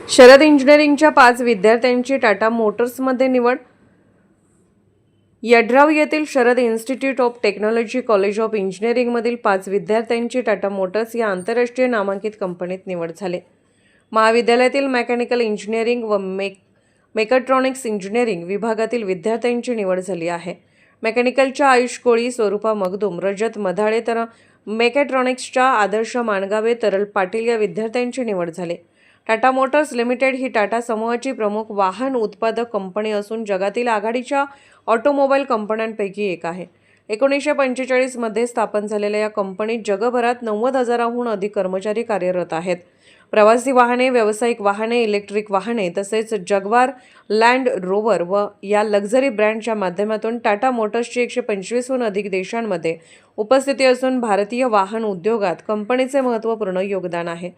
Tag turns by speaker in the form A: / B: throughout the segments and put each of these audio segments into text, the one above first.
A: शरद इंजिनिअरिंगच्या 5 विद्यार्थ्यांची टाटा मोटर्समध्ये निवड. यड्राव येथील Sharad institute of technology college of इंजिनिअरिंगमधील 5 विद्यार्थ्यांची टाटा मोटर्स या आंतरराष्ट्रीय नामांकित कंपनीत निवड झाली. महाविद्यालयातील मेकॅनिकल इंजिनिअरिंग व मेकाट्रॉनिक्स इंजिनिअरिंग विभागातील विद्यार्थ्यांची निवड झाली आहे. मेकॅनिकलच्या आयुष कोळी, स्वरूपा मगदूम, रजत मधाळे तर मेकॅट्रॉनिक्सच्या आदर्श माणगावे, तरल पाटील या विद्यार्थ्यांची निवड झाली. टाटा मोटर्स लिमिटेड ही टाटा समूहाची प्रमुख वाहन उत्पादक कंपनी असून जगातील आघाडीच्या ऑटोमोबाईल कंपन्यांपैकी एक आहे. 1945 मध्ये स्थापन झालेल्या या कंपनीत जगभरात 90,000हून अधिक कर्मचारी कार्यरत आहेत. प्रवासी वाहने, व्यावसायिक वाहने, इलेक्ट्रिक वाहने तसेच जगवार, लँड रोवर व या लक्झरी ब्रँडच्या माध्यमातून टाटा मोटर्सची 125हून अधिक देशांमध्ये उपस्थिती असून भारतीय वाहन उद्योगात कंपनीचे महत्त्वपूर्ण योगदान आहे.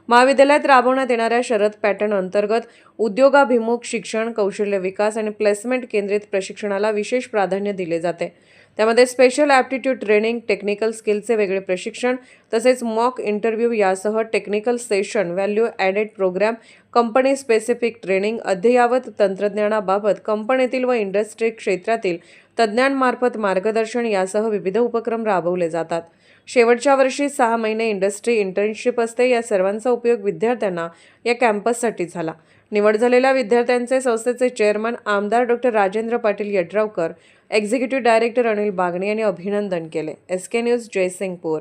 A: महाविद्यालयात राबवण्यात येणाऱ्या शरद पॅटर्न अंतर्गत उद्योगाभिमुख शिक्षण, कौशल्य विकास आणि प्लेसमेंट केंद्रित प्रशिक्षणाला विशेष प्राधान्य दिले जाते. त्यामध्ये स्पेशल ॲप्टिट्यूड ट्रेनिंग, टेक्निकल स्किलचे वेगळे प्रशिक्षण तसेच मॉक इंटरव्ह्यू यासह technical session, value added program, company specific training, अद्ययावत तंत्रज्ञानाबाबत कंपनीतील व इंडस्ट्री क्षेत्रातील तज्ज्ञांमार्फत मार्गदर्शन यासह विविध उपक्रम राबवले जातात. शेवटच्या वर्षी 6 महिने इंडस्ट्री इंटर्नशिप असते. या सर्वांचा उपयोग विद्यार्थ्यांना या कॅम्पससाठी झाला. निवड झालेल्या विद्यार्थ्यांचे संस्थेचे चेअरमन आमदार डॉ. राजेंद्र पाटील यड्रावकर, एक्झिक्युटिव्ह डायरेक्टर अनिल बागणे यांनी अभिनंदन केले. SK news, Jaysingpur.